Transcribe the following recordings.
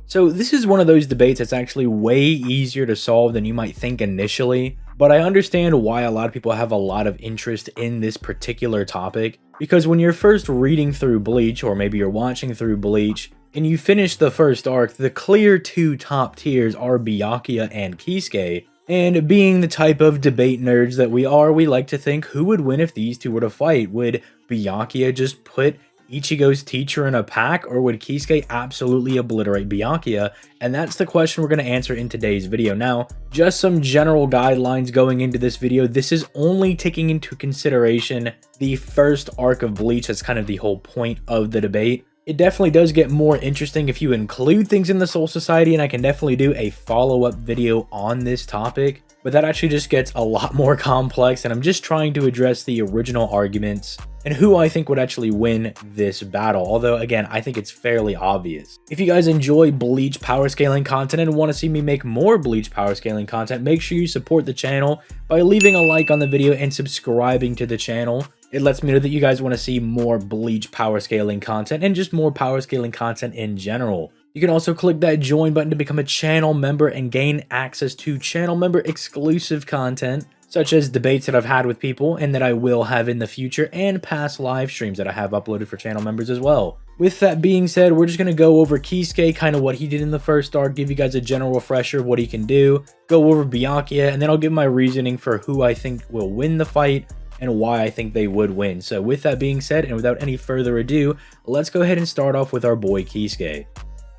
So this is one of those debates that's actually way easier to solve than you might think initially, but I understand why a lot of people have a lot of interest in this particular topic, because when you're first reading through Bleach, or maybe you're watching through Bleach, and you finish the first arc, the clear two top tiers are Byakuya and Kisuke, and being the type of debate nerds that we are, we like to think who would win if these two were to fight. Would Byakuya just put Ichigo's teacher in a pack, or would Kisuke absolutely obliterate Byakuya? And that's the question we're going to answer in today's video. Now, just some general guidelines going into this video. This is only taking into consideration the first arc of Bleach. That's kind of the whole point of the debate. It definitely does get more interesting if you include things in the Soul Society, and I can definitely do a follow-up video on this topic, but that actually just gets a lot more complex, and I'm just trying to address the original arguments and who I think would actually win this battle, although again, I think it's fairly obvious. If you guys enjoy Bleach power scaling content and want to see me make more Bleach power scaling content, make sure you support the channel by leaving a like on the video and subscribing to the channel. It lets me know that you guys want to see more Bleach power scaling content and just more power scaling content in general. You can also click that join button to become a channel member and gain access to channel member exclusive content, such as debates that I've had with people and that I will have in the future, and past live streams that I have uploaded for channel members as well. With that being said, we're just going to go over Kisuke, kind of what he did in the first arc, give you guys a general refresher of what he can do, go over Byakuya, and then I'll give my reasoning for who I think will win the fight and why I think they would win. So with that being said, and without any further ado, let's go ahead and start off with our boy Kisuke.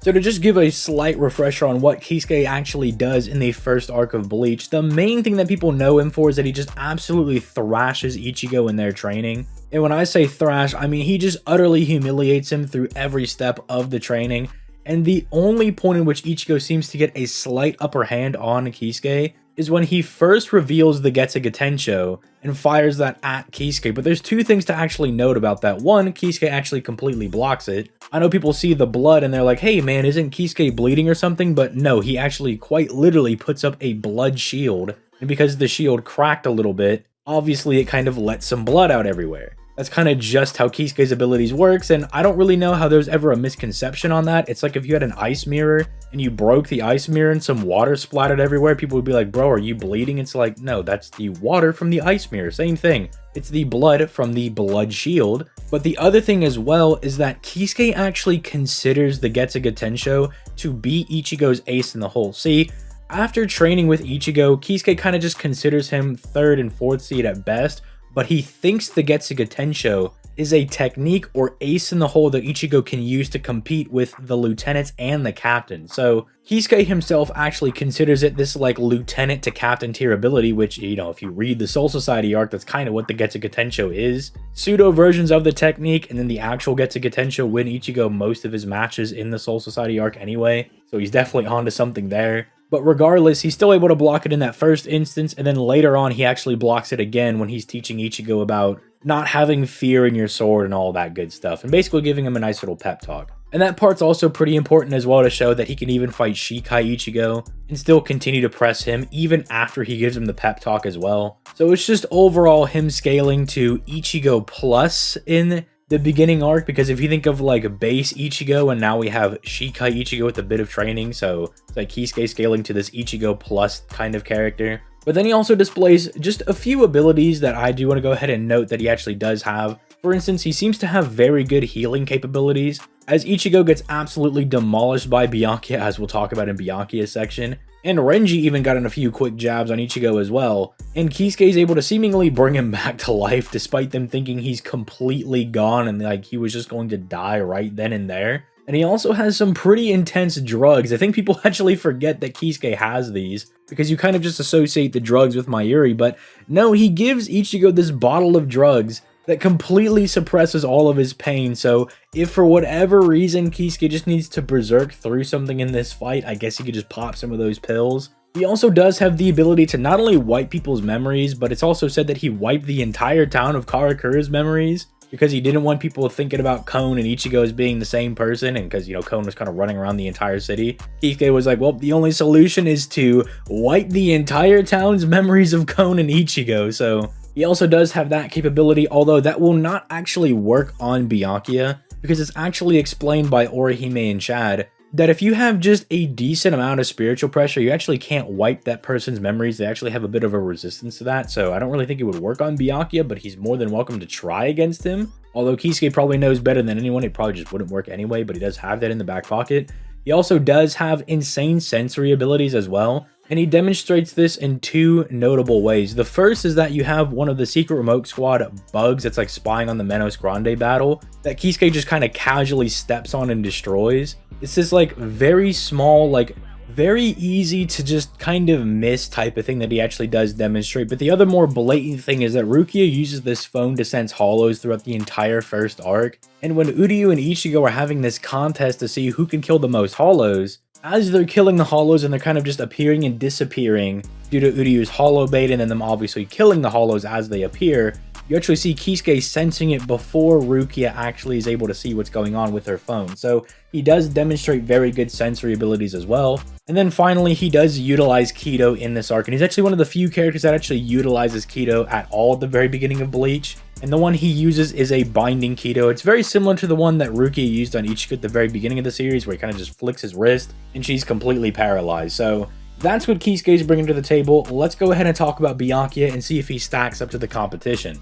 So to just give a slight refresher on what Kisuke actually does in the first arc of Bleach, the main thing that people know him for is that he just absolutely thrashes Ichigo in their training. And when I say thrash, I mean he just utterly humiliates him through every step of the training. And the only point in which Ichigo seems to get a slight upper hand on Kisuke is when he first reveals the Getsuga Tensho and fires that at Kisuke. But there's two things to actually note about that. One, Kisuke actually completely blocks it. I know people see the blood and they're like, hey man, isn't Kisuke bleeding or something? But no, he actually quite literally puts up a blood shield. And because the shield cracked a little bit, obviously it kind of let some blood out everywhere. That's kind of just how Kisuke's abilities works, and I don't really know how there's ever a misconception on that. It's like if you had an ice mirror and you broke the ice mirror and some water splattered everywhere, people would be like, bro, are you bleeding? It's like, no, that's the water from the ice mirror. Same thing. It's the blood from the blood shield. But the other thing as well is that Kisuke actually considers the Getsuga Tensho to be Ichigo's ace in the hole. See, after training with Ichigo, Kisuke kind of just considers him third and fourth seed at best, but he thinks the Getsuga Tensho is a technique or ace in the hole that Ichigo can use to compete with the lieutenants and the captain. So Kisuke himself actually considers it this like lieutenant to captain tier ability, which, you know, if you read the Soul Society arc, that's kind of what the Getsuga Tensho is. Pseudo versions of the technique, and then the actual Getsuga Tensho win Ichigo most of his matches in the Soul Society arc anyway. So he's definitely onto something there. But regardless, he's still able to block it in that first instance, and then later on he actually blocks it again when he's teaching Ichigo about not having fear in your sword and all that good stuff, and basically giving him a nice little pep talk. And that part's also pretty important as well, to show that he can even fight Shikai Ichigo and still continue to press him even after he gives him the pep talk as well. So it's just overall him scaling to Ichigo plus in the beginning arc, because if you think of like base Ichigo, and now we have Shikai Ichigo with a bit of training, so it's like Kisuke scaling to this Ichigo plus kind of character. But then he also displays just a few abilities that I do want to go ahead and note that he actually does have. For instance, he seems to have very good healing capabilities, as Ichigo gets absolutely demolished by Byakuya, as we'll talk about in Byakuya's section. And Renji even got in a few quick jabs on Ichigo as well, and Kisuke is able to seemingly bring him back to life despite them thinking he's completely gone and like he was just going to die right then and there. And he also has some pretty intense drugs. I think people actually forget that Kisuke has these, because you kind of just associate the drugs with Mayuri, but no, he gives Ichigo this bottle of drugs that completely suppresses all of his pain. So if for whatever reason Kisuke just needs to berserk through something in this fight, I guess he could just pop some of those pills. He also does have the ability to not only wipe people's memories, but it's also said that he wiped the entire town of Karakura's memories, because he didn't want people thinking about Kon and Ichigo as being the same person, and because, you know, Kon was kind of running around the entire city. Kisuke was like, well, the only solution is to wipe the entire town's memories of Kon and Ichigo. So he also does have that capability, although that will not actually work on Byakuya, because it's actually explained by Orihime and Chad that if you have just a decent amount of spiritual pressure, you actually can't wipe that person's memories. They actually have a bit of a resistance to that, so I don't really think it would work on Byakuya, but he's more than welcome to try against him. Although Kisuke probably knows better than anyone, it probably just wouldn't work anyway, but he does have that in the back pocket. He also does have insane sensory abilities as well, and he demonstrates this in two notable ways. The first is that you have one of the secret remote squad bugs that's like spying on the Menos Grande battle that Kisuke just kind of casually steps on and destroys. It's this like very small, like very easy to just kind of miss type of thing that he actually does demonstrate. But the other more blatant thing is that Rukia uses this phone to sense hollows throughout the entire first arc. And when Uryu and Ichigo are having this contest to see who can kill the most hollows, as they're killing the hollows and they're kind of just appearing and disappearing due to Uryu's hollow bait and then them obviously killing the hollows as they appear, you actually see Kisuke sensing it before Rukia actually is able to see what's going on with her phone. So he does demonstrate very good sensory abilities as well. And then finally, he does utilize Kido in this arc, and he's actually one of the few characters that actually utilizes Kido at all at the very beginning of Bleach. And the one he uses is a binding Kido. It's very similar to the one that Rukia used on Ichigo at the very beginning of the series, where he kind of just flicks his wrist and she's completely paralyzed. So that's what Kisuke is bringing to the table. Let's go ahead and talk about Byakuya and see if he stacks up to the competition.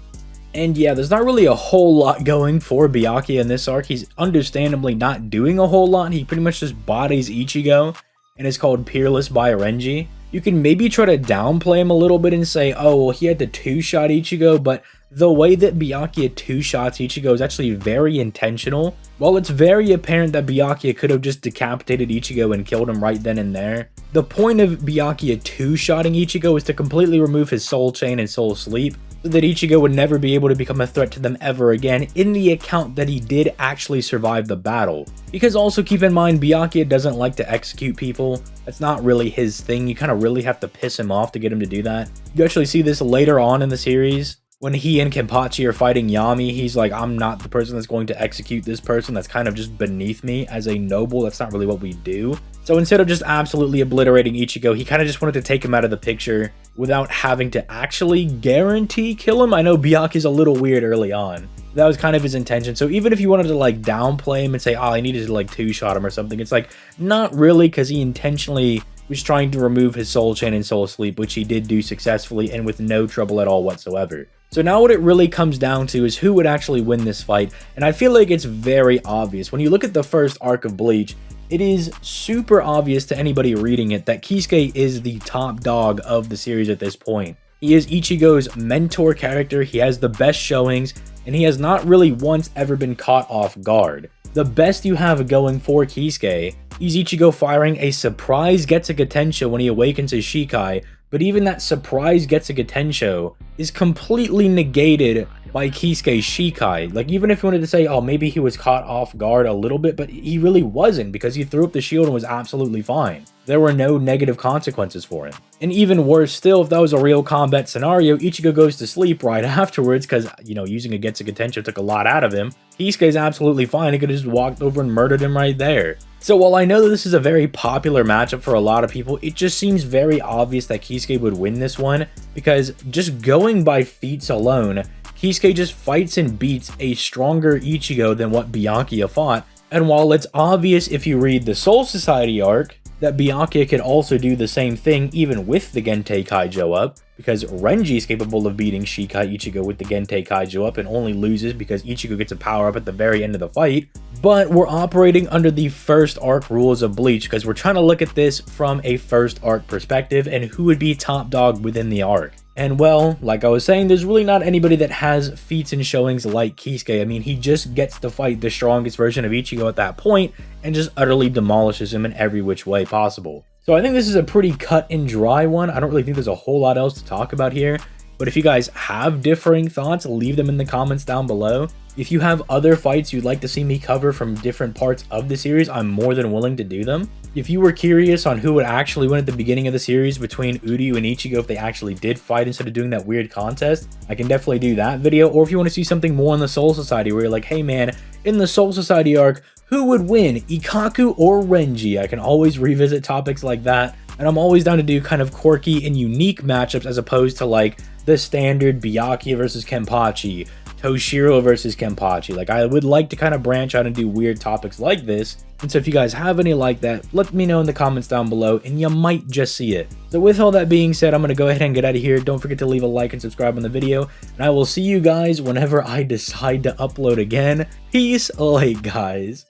And yeah, there's not really a whole lot going for Byakuya in this arc. He's understandably not doing a whole lot. He pretty much just bodies Ichigo and is called Peerless by Renji. You can maybe try to downplay him a little bit and say, oh, well, he had to two-shot Ichigo, but the way that Byakuya two-shots Ichigo is actually very intentional. While it's very apparent that Byakuya could have just decapitated Ichigo and killed him right then and there, the point of Byakuya two-shotting Ichigo is to completely remove his soul chain and soul sleep, so that Ichigo would never be able to become a threat to them ever again, in the account that he did actually survive the battle. Because also keep in mind, Byakuya doesn't like to execute people. That's not really his thing. You kind of really have to piss him off to get him to do that. You actually see this later on in the series. When he and Kenpachi are fighting Yami, he's like, I'm not the person that's going to execute this person. That's kind of just beneath me as a noble. That's not really what we do. So instead of just absolutely obliterating Ichigo, he kind of just wanted to take him out of the picture without having to actually guarantee kill him. I know Byakuya's a little weird early on. That was kind of his intention. So even if you wanted to like downplay him and say, oh, I needed to like two-shot him or something, it's like, not really, because he intentionally was trying to remove his soul chain and soul sleep, which he did do successfully and with no trouble at all whatsoever. So now what it really comes down to is who would actually win this fight, and I feel like it's very obvious. When you look at the first arc of Bleach, it is super obvious to anybody reading it that Kisuke is the top dog of the series at this point. He is Ichigo's mentor character, he has the best showings, and he has not really once ever been caught off guard. The best you have going for Kisuke is Ichigo firing a surprise Getsuga Tensho when he awakens his Shikai, but even that surprise Getsuga Tensho is completely negated by Kisuke's Shikai. Like, even if you wanted to say, oh, maybe he was caught off guard a little bit, but he really wasn't, because he threw up the shield and was absolutely fine. There were no negative consequences for him. And even worse still, if that was a real combat scenario, Ichigo goes to sleep right afterwards because, you know, using a Getsuga Tensho took a lot out of him. Kisuke's absolutely fine. He could have just walked over and murdered him right there. So while I know that this is a very popular matchup for a lot of people, it just seems very obvious that Kisuke would win this one, because just going by feats alone, Kisuke just fights and beats a stronger Ichigo than what Byakuya fought. And while it's obvious if you read the Soul Society arc that Byakuya could also do the same thing even with the Gentei Kaijo up, because Renji is capable of beating Shikai Ichigo with the Gentei Kaijo up and only loses because Ichigo gets a power up at the very end of the fight. But we're operating under the first arc rules of Bleach, because we're trying to look at this from a first arc perspective and who would be top dog within the arc. And well, like I was saying, there's really not anybody that has feats and showings like Kisuke. I mean, he just gets to fight the strongest version of Ichigo at that point and just utterly demolishes him in every which way possible. So I think this is a pretty cut and dry one. I don't really think there's a whole lot else to talk about here. But if you guys have differing thoughts, leave them in the comments down below. If you have other fights you'd like to see me cover from different parts of the series, I'm more than willing to do them. If you were curious on who would actually win at the beginning of the series between Uryu and Ichigo if they actually did fight instead of doing that weird contest, I can definitely do that video. Or if you want to see something more in the Soul Society where you're like, hey man, in the Soul Society arc, who would win, Ikkaku or Renji? I can always revisit topics like that. And I'm always down to do kind of quirky and unique matchups as opposed to like the standard Byakuya versus Kenpachi, Toshiro versus Kenpachi. Like, I would like to kind of branch out and do weird topics like this. And so if you guys have any like that, let me know in the comments down below and you might just see it. So with all that being said, I'm going to go ahead and get out of here. Don't forget to leave a like and subscribe on the video. And I will see you guys whenever I decide to upload again. Peace, like guys.